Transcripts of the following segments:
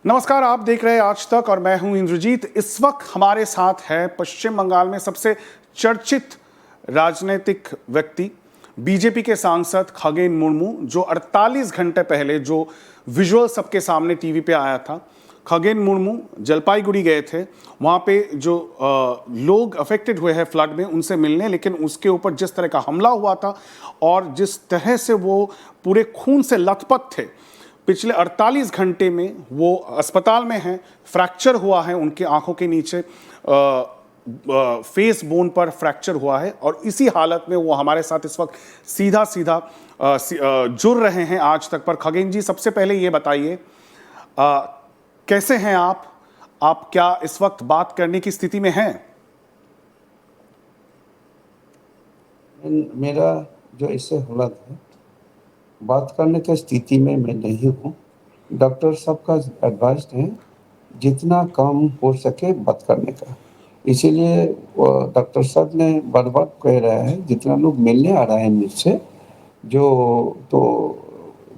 नमस्कार, आप देख रहे हैं आज तक और मैं हूं इंद्रजीत। इस वक्त हमारे साथ है पश्चिम बंगाल में सबसे चर्चित राजनीतिक व्यक्ति बीजेपी के सांसद खगेन मुर्मू, जो 48 घंटे पहले जो विजुअल सबके सामने टीवी पे आया था। खगेन मुर्मू जलपाईगुड़ी गए थे, वहाँ पे जो लोग अफेक्टेड हुए हैं फ्लड में उनसे मिलने, लेकिन उसके ऊपर जिस तरह का हमला हुआ था और जिस तरह से वो पूरे खून से लथपथ थे, पिछले 48 घंटे में वो अस्पताल में हैं, फ्रैक्चर हुआ है उनके आंखों के नीचे, फेस बोन पर फ्रैक्चर हुआ है और इसी हालत में वो हमारे साथ इस वक्त सीधा सीधा जुड़ रहे हैं आज तक पर। खगेन जी, सबसे पहले ये बताइए, कैसे हैं आप क्या इस वक्त बात करने की स्थिति में हैं? मेरा जो इससे हालत है, बात करने की स्थिति में मैं नहीं हूँ। डॉक्टर साहब का एडवाइस है जितना कम हो सके बात करने का, इसीलिए डॉक्टर साहब ने बार-बार कह रहा है जितना लोग मिलने आ रहे हैं मुझसे, जो तो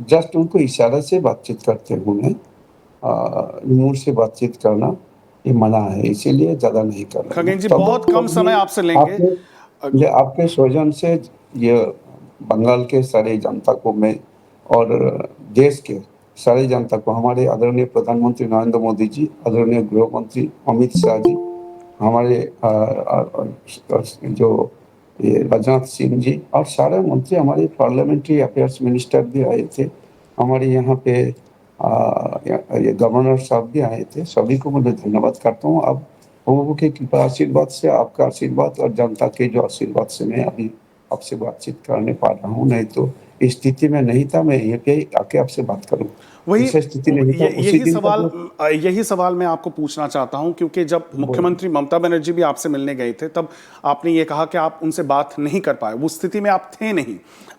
जस्ट उनको इशारे से बातचीत करते हुए मुँह से बातचीत करना ये मना है, इसीलिए ज़्यादा नहीं कर रहे हैं। खगेन जी, बहुत कम समय आपसे लेंगे। आपके सौजन से ये बंगाल के सारे जनता को मैं और देश के सारे जनता को, हमारे आदरणीय प्रधानमंत्री नरेंद्र मोदी जी, आदरणीय गृह मंत्री अमित शाह जी, हमारे जो ये राजनाथ सिंह जी और सारे मंत्री, हमारे पार्लियामेंट्री अफेयर्स मिनिस्टर भी आए थे, हमारे यहाँ पे ये गवर्नर साहब भी आए थे। सभी को मैं धन्यवाद करता हूँ। अब प्रभु की कृपा आशीर्वाद से, आपका आशीर्वाद और जनता के जो आशीर्वाद से मैं अभी आपसे बातचीत करने पा रहा हूँ, नहीं तो इस स्थिति में नहीं था मैं यहीं पे आके आपसे बात करूँ। वही स्थिति नहीं था यही सवाल मैं आपको पूछना चाहता हूं, क्योंकि जब मुख्यमंत्री ममता बनर्जी भी आपसे मिलने गए थे तब आपने ये कहा कि आप उनसे बात नहीं कर पाए, उस स्थिति में आप थे नहीं।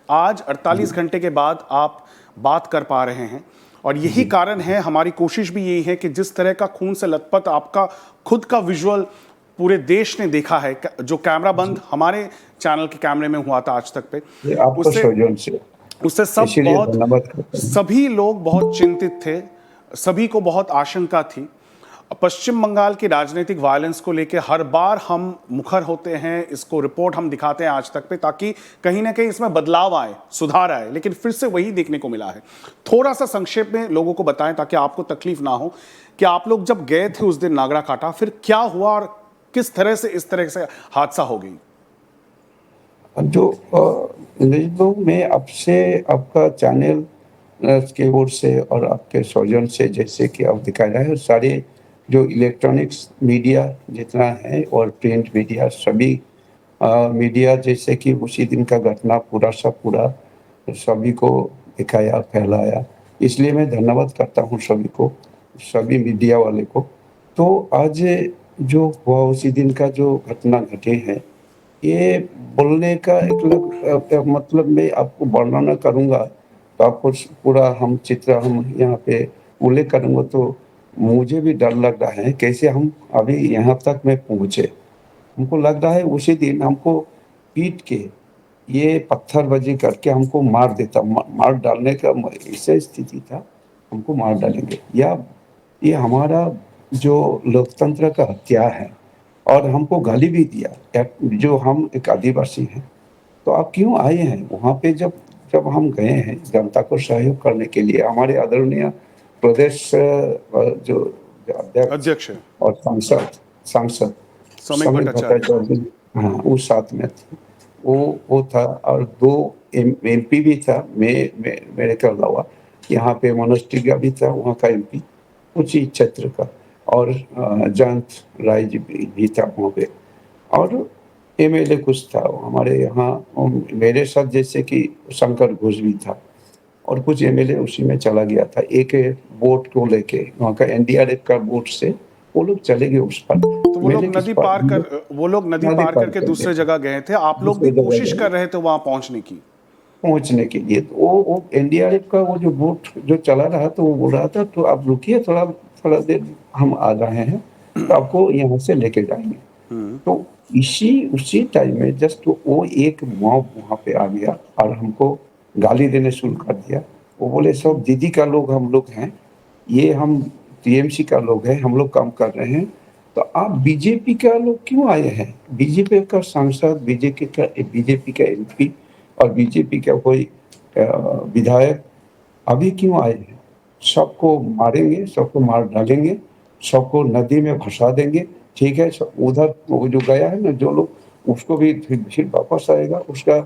आज 48 घंटे के बाद आप बात कर पा रहे हैं और यही कारण है, हमारी कोशिश भी यही है कि जिस तरह का खून से लथपथ आपका खुद का विजुअल पूरे देश ने देखा है, जो कैमरा बंद हमारे चैनल के कैमरे में हुआ था आज तक पे, उससे सभी लोग बहुत चिंतित थे, सभी को बहुत आशंका थी। पश्चिम बंगाल की राजनीतिक वायलेंस को लेकर हर बार हम मुखर होते हैं, इसको रिपोर्ट हम दिखाते हैं आज तक पे, ताकि कहीं ना कहीं इसमें बदलाव आए, सुधार आए, लेकिन फिर से वही देखने को मिला है। थोड़ा सा संक्षेप में लोगों को बताएं ताकि आपको तकलीफ ना हो कि आप लोग जब गए थे उस दिन नागराकाटा, फिर क्या हुआ और किस तरह से इस तरह से हादसा हो गई। जो मैं आपसे, आपका चैनल की ओर से और आपके सौजन से, जैसे कि आप दिखा रहे हैं, सारे जो इलेक्ट्रॉनिक्स मीडिया जितना है और प्रिंट मीडिया, सभी मीडिया, जैसे कि उसी दिन का घटना पूरा सभी को दिखाया, फैलाया, इसलिए मैं धन्यवाद करता हूँ सभी को, सभी मीडिया वाले को। तो आज जो हुआ उसी दिन का जो घटना घटे हैं, ये बोलने का एक मतलब मैं आपको वर्णन करूँगा तो आपको पूरा हम यहाँ पे उल्लेख करूँगा तो मुझे भी डर लग रहा है कैसे हम अभी यहाँ तक में पहुँचे। हमको लग रहा है उसी दिन हमको पीट के ये पत्थरबाजी करके हमको मार डालने का ऐसा स्थिति था, हमको मार डालेंगे, या ये हमारा जो लोकतंत्र का हत्या है। और हमको गाली भी दिया, जो हम एक आदिवासी हैं, तो आप क्यों आए हैं वहाँ पे। जब हम गए हैं जनता को सहयोग करने के लिए, हमारे आदरणीय प्रदेश जो अध्यक्ष और सांसद समय भट्टाचार्य, हाँ, वो साथ में थे, वो था और 2 MP भी था, मेरे के अलावा यहाँ पे मनोज टिग्गा भी था, वहाँ का MP उसी क्षेत्र का, और जयंत राय जी भी था वहाँ पे, और MLA कुछ था हमारे यहाँ मेरे साथ, जैसे कि शंकर घोष भी था, और कुछ MLA उसी में चला गया था एक बोट को लेके, वहाँ का NDRF का बोट से वो लोग चले गए उस पर। तो वो लोग नदी पार करके दूसरे जगह गए थे, आप लोग भी कोशिश कर रहे थे वहां पहुंचने के लिए। तो वो NDRF का वो जो बोट जो चला रहा, तो वो बोल रहा था तो आप रुकिए, थोड़ा देर हम आ रहे हैं, तो आपको यहाँ से लेके जाएंगे। तो उसी टाइम में जस्ट वो एक मॉब वहाँ पे आ गया और हमको गाली देने शुरू कर दिया। वो बोले सब दीदी का लोग हम लोग हैं, ये हम टीएमसी का लोग हैं, हम लोग काम कर रहे हैं, तो आप बीजेपी का लोग क्यों आए हैं? बीजेपी का सांसद, बीजेपी का एमपी और बीजेपी का कोई विधायक अभी क्यों आए हैं? सबको मारेंगे, सबको मार डालेंगे, सबको नदी में भसा देंगे, ठीक है? उधर वो जो गया है ना जो लोग, उसको भी फिर वापस आएगा, उसका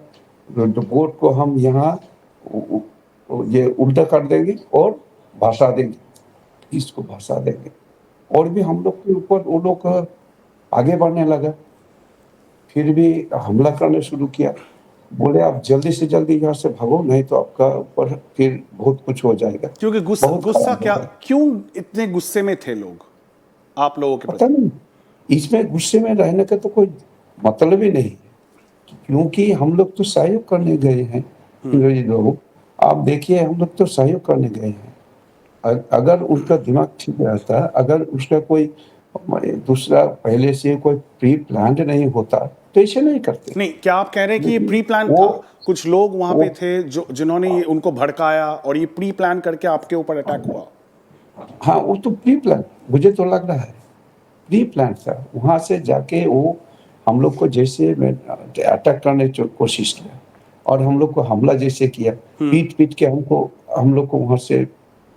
जो वोट को हम यहाँ ये उल्टा कर देंगे और भसा देंगे, इसको भसा देंगे। और भी हम लोग के ऊपर वो लोग आगे बढ़ने लगा, फिर भी हमला करने शुरू किया। बोले आप जल्दी से जल्दी यहाँ से भागो, नहीं तो आपका ऊपर फिर बहुत कुछ हो जाएगा। क्योंकि बहुत गुस्सा खराब क्या, होगा। क्यों इतने गुस्से में थे लोग आप लोगों के पता प्रति? नहीं, इसमें गुस्से में रहने का तो कोई मतलब ही नहीं, क्योंकि हम लोग तो सहयोग करने गए हैं। ये लोग, आप देखिए हम लोग तो सहयोग करने गए हैं। अगर उसका दिमाग ठीक रहता, अगर उसका कोई दूसरा पहले से कोई प्री प्लान्ड नहीं होता तो ऐसे नहीं करते। नहीं, क्या आप कह रहे हैं कि ये प्री प्लान वो था? कुछ लोग वहां वो पे थे जो जिन्होंने ये उनको भड़काया और ये प्री प्लान करके आपके ऊपर अटैक हुआ? हाँ, वो तो प्री प्लान, मुझे तो लग रहा है प्री प्लान था। वहां से जाके वो हम लोग को जैसे अटैक करने की कोशिश किया और हम लोग को हमला जैसे किया, पीट पीट के हम लोग को वहां से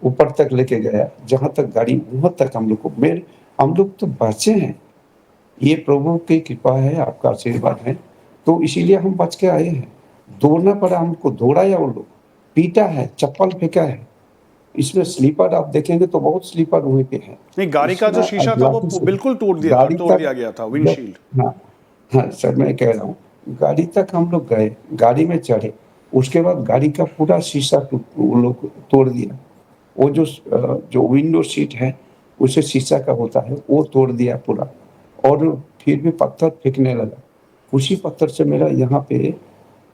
ऊपर तक लेके गया, जहां तक गाड़ी वहां तक हम लोग तो बचे हैं। ये प्रभु की कृपा है, आपका आशीर्वाद है, तो इसीलिए हम बच के आए हैं। दौड़ना पड़ा हमको, दौड़ाया वो लोग, पीटा है, चप्पल फेंका है। इसमें स्लीपर आप देखेंगे तो बहुत स्लीपर हुए पे हैं। नहीं, गाड़ी का जो इसमें शीशा था वो लाठी से बिल्कुल गाड़ी तोड़ तक दिया गया था, जब विंडशील्ड। हाँ, हाँ सर मैं कह रहा हूँ, गाड़ी तक हम लोग गए, गाड़ी में चढ़े, उसके बाद गाड़ी का पूरा शीशा वो लोग तोड़ दिया। वो जो विंडो सीट है, उसे शीशा का होता है, वो तोड़ दिया पूरा और फिर भी पत्थर फेंकने लगा। उसी पत्थर से मेरा यहाँ पे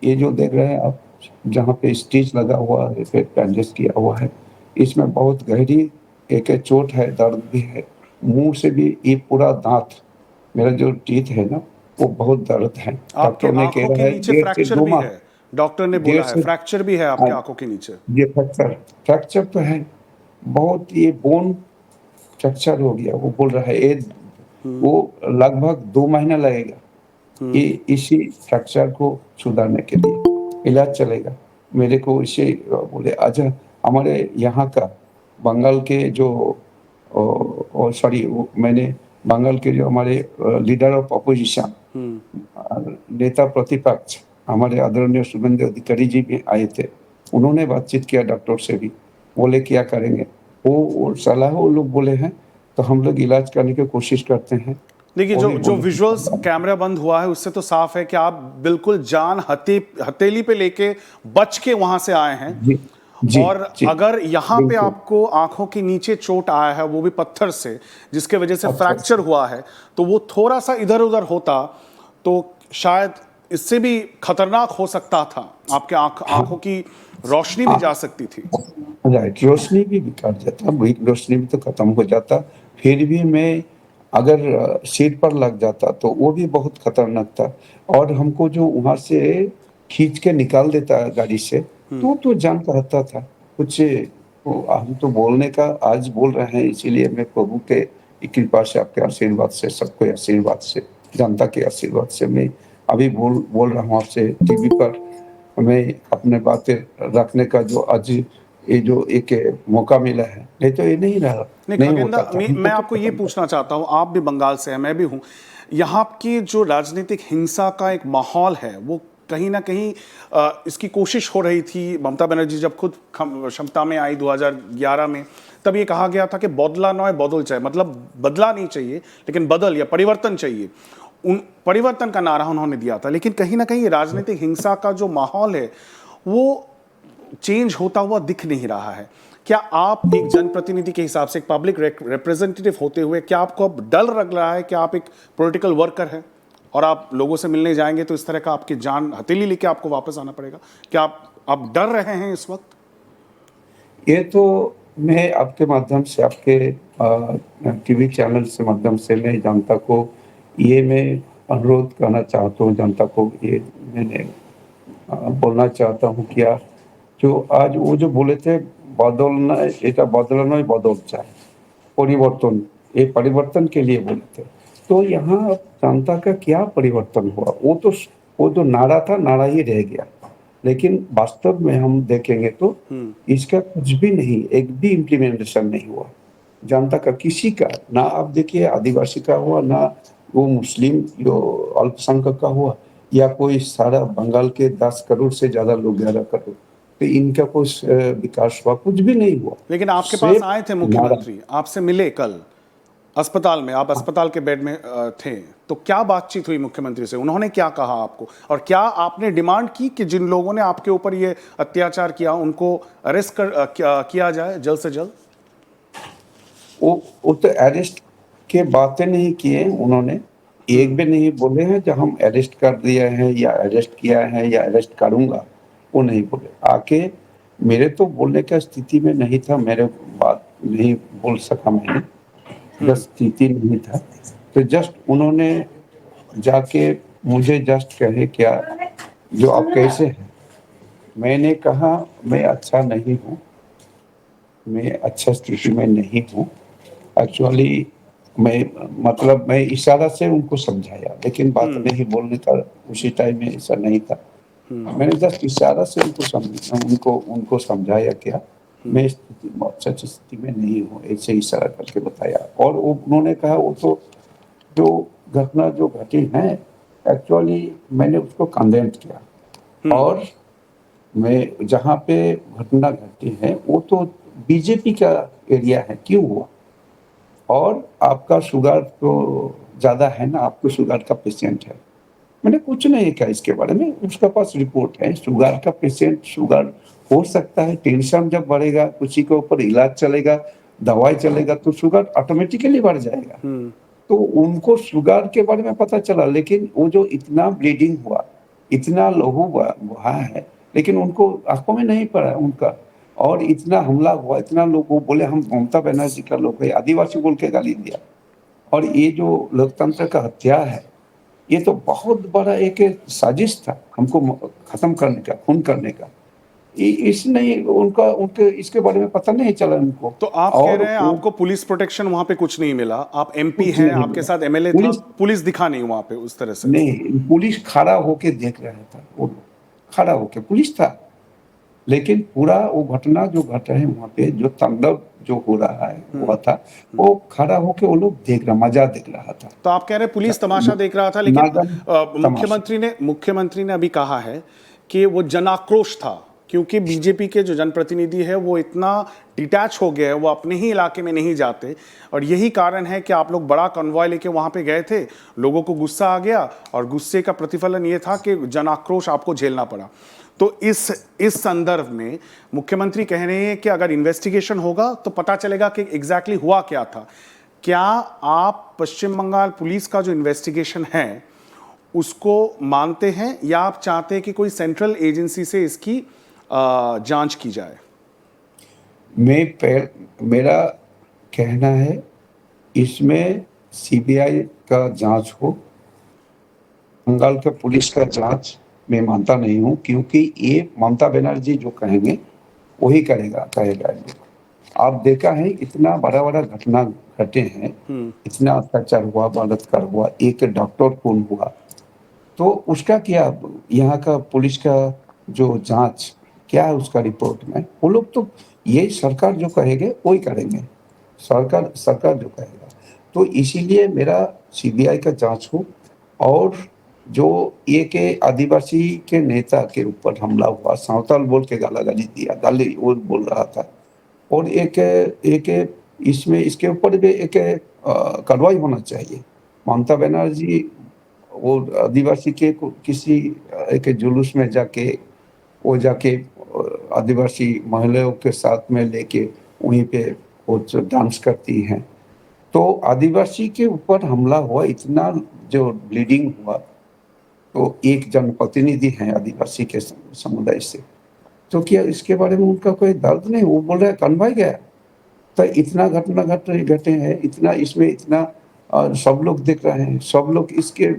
ये जो देख रहे हैं आप, जहाँ पे स्टिच लगा हुआ है, फिर बैंडेज किया हुआ है, इसमें बहुत गहरी एक चोट है, दर्द भी है। मुँह से भी ये पूरा दाँत, मेरा जो टीथ है ना, वो बहुत दर्द है। आपके डॉक्टर ने कह आंखों के रहा है नीचे 1.5 से फ्रैक्चर 2 भी माह, है, डॉक्टर ने डेढ़ बोला है से फ्रैक्चर भी है आपके हाँ, आंखों के नीचे। ये फ्रैक्चर तो है, बहुत ये बोन फ्रैक्चर हो गया। वो बोल रहा है ये वो लगभग 2 महीना लगेगा ये इसी फ्रैक्चर को सुधारने के लिए इलाज चलेगा। मेरे को इसे बोले अच्छा, हमारे यहाँ का बंगाल के जो सॉरी, मैंने बंगाल के जो हमारे लीडर ऑफ अपोजिशन, नेता प्रतिपक्ष, हमारे आदरणीय शुभेंदु अधिकारी जी भी आए थे। उन्होंने बातचीत किया डॉक्टर से भी, बोले क्या करेंगे, वो सलाह वो लोग बोले हैं, तो हम लोग इलाज करने की कोशिश करते हैं। देखिए, वो जो भी जो बोले विजुअल्स कैमरा बंद हुआ है उससे तो साफ है कि आप बिल्कुल जान हथेली पे लेके बच के वहां से आए हैं। जी, जी, और जी, अगर यहाँ पे बिल्कुल। आपको आंखों के नीचे चोट आया है, वो भी पत्थर से, जिसके वजह से अच्छा, फ्रैक्चर अच्छा। हुआ है, तो वो थोड़ा सा इधर उधर होता तो शायद इससे भी खतरनाक हो सकता था। आपके आंखों की रोशनी भी जा सकती थी। राइट, रोशनी भी कट जाता, वही रोशनी भी तो खत्म हो जाता। फिर भी मैं अगर सिर पर लग जाता तो वो भी बहुत खतरनाक था। और हमको जो वहां से खींच के निकाल देता गाड़ी से, तो जान का रहता था कुछ। हम तो बोलने का आज बोल रहे हैं, इसीलिए मैं प्रभु के कृपा से, आपके आशीर्वाद से, सबके आशीर्वाद से, जनता के आशीर्वाद से मैं अभी बोल रहा हूँ आपसे टीवी पर। हमें अपने बातें रखने का जो आज ये जो एक मौका मिला है, नहीं तो ये नहीं नहीं होता खगेंद्र, था, हमको मैं तो आपको ये खत्म पूछना चाहता हूँ, आप भी बंगाल से हैं, मैं भी हूँ। यहाँ की जो राजनीतिक हिंसा का एक माहौल है, वो कहीं ना कहीं इसकी कोशिश हो रही थी। ममता बनर्जी जब खुद क्षमता में आई 2011 में, तब ये कहा गया था कि बदला नॉय बदल चाहिए, मतलब बदला नहीं चाहिए लेकिन बदल या परिवर्तन चाहिए। उन परिवर्तन का नारा उन्होंने दिया था। लेकिन कहीं ना कहीं राजनीतिक हिंसा का जो माहौल है वो चेंज होता हुआ दिख नहीं रहा है। क्या आप एक जनप्रतिनिधि के हिसाब से, एक पब्लिक रिप्रेजेंटेटिव होते हुए, क्या आपको अब डर लग रहा है कि आप एक पॉलिटिकल वर्कर हैं और आप लोगों से मिलने जाएंगे तो इस तरह का आपकी जान हथेली लेके आपको वापस आना पड़ेगा? क्या आप डर रहे हैं इस वक्त? ये तो मैं आपके माध्यम से, आपके टीवी चैनल से माध्यम से मैं जनता को ये मैं अनुरोध करना चाहता हूँ, जनता को ये मैंने बोलना चाहता हूँ क्या, जो आज वो जो बोले थे बदलना, এটা বদলানোই বদল চায়। परिवर्तन, ये परिवर्तन के लिए बोले थे। तो यहाँ अब जनता का क्या परिवर्तन हुआ? वो तो नारा था, नारा ही रह गया। लेकिन वास्तव में हम देखेंगे तो इसका कुछ भी नहीं, एक भी इम्प्लीमेंटेशन नहीं हुआ। जनता का किसी का, ना आप देखिए आदिवासी का हुआ, ना वो मुस्लिम जो अल्पसंख्यक का हुआ, या कोई सारा बंगाल के 10 करोड़ से ज़्यादा लोग, 11 करोड़, तो इनका कुछ विकास हुआ? कुछ भी नहीं हुआ। लेकिन आपके पास सिर्फ आए थे नारा। मुख्यमंत्री, आपसे मिले कल अस्पताल में, आप अस्पताल के बेड में थे, तो क्या बातचीत हुई मुख्यमंत्री से? उन्होंने क्या कहा आपको, और क्या आपने डिमांड की कि जिन लोगों ने आपके ऊपर ये अत्याचार किया उनको अरेस्ट किया जाए जल्द से जल्द? वो तो अरेस्ट के बातें नहीं किए उन्होंने, एक भी नहीं बोले हैं जो हम अरेस्ट कर दिए हैं या अरेस्ट किया है या अरेस्ट करूँगा, वो नहीं बोले। आके मेरे तो बोलने का स्थिति में नहीं था, मेरे बात नहीं बोल सका मैंने, जब स्थिति नहीं था। तो जस्ट उन्होंने जाके मुझे जस्ट कहे क्या, जो आप कैसे हैं? मैंने कहा मैं अच्छा नहीं हूँ, मैं अच्छा स्थिति में नहीं हूँ। एक्चुअली मैं इशारा से उनको समझाया, लेकिन बात नहीं बोलने का उसी टाइम में ऐसा नहीं था। मैंने जस्ट इशारा से उनको समझाया क्या, मैं अच्छा स्थिति में नहीं हूँ, ऐसे इशारा करके बताया। और उन्होंने कहा वो तो जो घटना जो घटी है, एक्चुअली मैंने उसको कंडेम किया। और मैं जहाँ पे घटना घटी है वो तो बीजेपी का एरिया है, क्यों हुआ? और आपका शुगर तो ज़्यादा है ना, आपको शुगर का पेशेंट है। मैंने कुछ नहीं कहा इसके बारे में, उसके पास रिपोर्ट है। शुगर का पेशेंट, शुगर हो सकता है, टेंशन जब बढ़ेगा, किसी के ऊपर इलाज चलेगा, दवाई चलेगा, तो शुगर ऑटोमेटिकली बढ़ जाएगा। तो उनको शुगर के बारे में पता चला, लेकिन वो जो इतना ब्लीडिंग हुआ, इतना लहू बहा है, लेकिन उनको आंखों में नहीं पड़ा उनका। और इतना हमला हुआ, इतना लोग, वो बोले हम ममता बनर्जी का लोग है, आदिवासी बोल के गाली दिया। और ये जो लोकतंत्र का हत्या है, ये तो बहुत बड़ा एक साजिश था हमको खत्म करने का, खून करने का। इसने उनका उनके इसके बारे में पता नहीं चला उनको। तो आप कह और रहे हैं आपको पुलिस प्रोटेक्शन वहां पे कुछ नहीं मिला, आप एमपी कुछ हैं, नहीं आपके मिला। साथ एमएलए था, पुलिस पुलिस दिखा नहीं वहां पे उस तरह से? नहीं, पुलिस खड़ा होके देख रहा था, वो खड़ा होके पुलिस था। लेकिन पूरा वो घटना जो घट रहे वहाँ पे, जो तांडव जो हो रहा है हुआ था, वो खड़ा होके वो लोग देख रहा, मजा देख रहा था। तो आप कह रहे हैं पुलिस तमाशा देख रहा था, लेकिन नागन तमाशा। मुख्यमंत्री ने अभी कहा है कि वो जनाक्रोश था, क्योंकि बीजेपी के जो जनप्रतिनिधि है वो इतना डिटैच हो गए, वो अपने ही इलाके में नहीं जाते, और यही कारण है कि आप लोग बड़ा कन्वॉय लेके वहां पे गए थे, लोगों को गुस्सा आ गया, और गुस्से का प्रतिफलन ये था कि जनाक्रोश आपको झेलना पड़ा। तो इस संदर्भ में मुख्यमंत्री कह रहे हैं कि अगर इन्वेस्टिगेशन होगा तो पता चलेगा कि एग्जैक्टली हुआ क्या था। क्या आप पश्चिम बंगाल पुलिस का जो इन्वेस्टिगेशन है उसको मानते हैं, या आप चाहते हैं कि कोई सेंट्रल एजेंसी से इसकी जांच की जाए? मेरा कहना है इसमें सीबीआई का जांच हो, बंगाल का पुलिस का जांच मैं मानता नहीं हूँ, क्योंकि ये ममता बनर्जी जो कहेंगे वही कहेगा ये। आप देखा है इतना बड़ा बड़ा घटना घटे हैं, इतना अत्याचार हुआ, बलात्कार हुआ, एक डॉक्टर खून हुआ, तो उसका क्या, यहाँ का पुलिस का जो जांच क्या है उसका रिपोर्ट में? वो लोग तो ये सरकार जो कहेंगे वही करेंगे, सरकार जो कहेगा। तो इसीलिए मेरा सीबीआई का जांच हो। और जो ये के आदिवासी के नेता के ऊपर हमला हुआ, साँवताल बोल के गाली दिया, गाली वो बोल रहा था, और एक इसमें इसके ऊपर भी एक कार्रवाई होना चाहिए। ममता बनर्जी वो आदिवासी के किसी एक जुलूस में जाके आदिवासी महिलाओं के साथ में लेके वहीं पे वो डांस करती हैं। तो आदिवासी के ऊपर हमला हुआ, इतना जो ब्लीडिंग हुआ, तो एक जनप्रतिनिधि हैं आदिवासी के समुदाय से, तो क्या इसके बारे में उनका कोई दर्द नहीं? वो बोल रहा है कन्वाई गया, तो इतना घटना घटे हैं, इतना इसमें इतना सब लोग देख रहे हैं, सब लोग इसके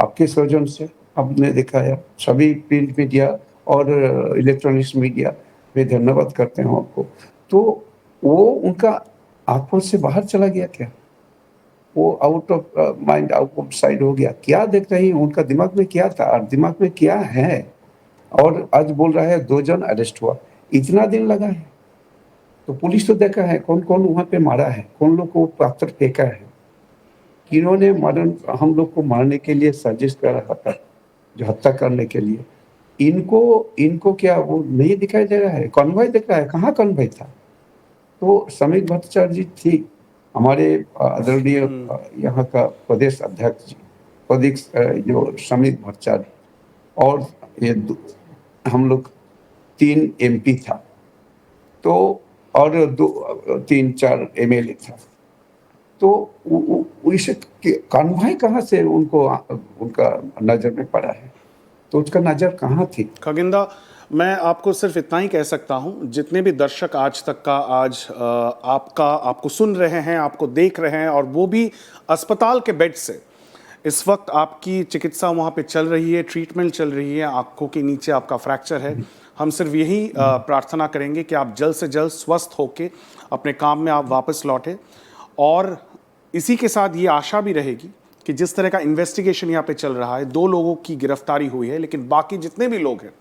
आपके सौजन से आपने दिखाया, सभी प्रिंट मीडिया और इलेक्ट्रॉनिक्स मीडिया में धन्यवाद करते हैं आपको। तो वो उनका आंखों से बाहर चला गया क्या? वो out of mind, out of side हो गया? क्या देख रही हैं? उनका दिमाग में क्या था और दिमाग में क्या है? और आज बोल रहा है 2 जन अरेस्ट हुआ, इतना दिन लगा है। तो पुलिस तो देखा है कौन-कौन वहाँ पे मारा है, कौन लोग को पत्थर फेंका है, किन्होंने मर्डर हम लोग को मारने के लिए साजिश कर रहा था, जो हत्या करने के लिए। इनको इनको क्या वो नहीं दिखाई दे रहा है? कॉन्वॉय दिख रहा है, कहाँ कॉन्वॉय था? तो समीर भट्टाचार्य जी थी, हमारे आदरणीय यहाँ का प्रदेश अध्यक्ष जी, जो समीर भट्टाचार्य, और ये हम लोग 3 एमपी था, तो और 3-4 एमएलए था। तो इसे कॉन्वॉय कहाँ से उनका नजर में पड़ा है? तो उसका नजर कहाँ थी? खगेंद्र, मैं आपको सिर्फ इतना ही कह सकता हूं, जितने भी दर्शक आज तक का आज आपको सुन रहे हैं, आपको देख रहे हैं, और वो भी अस्पताल के बेड से, इस वक्त आपकी चिकित्सा वहाँ पे चल रही है, ट्रीटमेंट चल रही है, आंखों के नीचे आपका फ्रैक्चर है। हम सिर्फ यही प्रार्थना करेंगे कि आप जल्द से जल्द स्वस्थ होके अपने काम में आप वापस लौटें, और इसी के साथ ये आशा भी रहेगी कि जिस तरह का इन्वेस्टिगेशन यहाँ पे चल रहा है, 2 लोगों की गिरफ्तारी हुई है, लेकिन बाकी जितने भी लोग हैं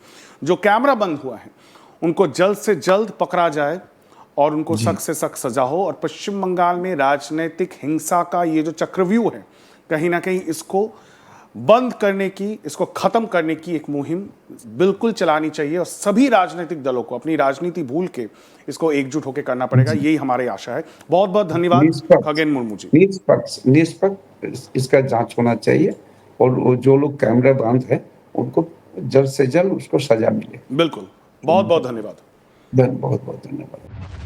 जो कैमरा बंद हुआ है, उनको जल्द से जल्द पकड़ा जाए और उनको सख्त से सख्त सजा हो। और पश्चिम बंगाल में राजनीतिक हिंसा का ये जो चक्रव्यूह है, कहीं ना कहीं इसको बंद करने की, इसको खत्म करने की एक मुहिम बिल्कुल चलानी चाहिए, और सभी राजनीतिक दलों को अपनी राजनीति भूल के इसको एकजुट होकर करना पड़ेगा। यही हमारी आशा है। बहुत बहुत धन्यवाद खगेन मुर्मू जी। निष्पक्ष इसका जांच होना चाहिए, और वो जो लोग कैमरा बंद है उनको जल्द से जल्द उसको सजा मिले। बिल्कुल, बहुत बहुत धन्यवाद। बहुत बहुत धन्यवाद।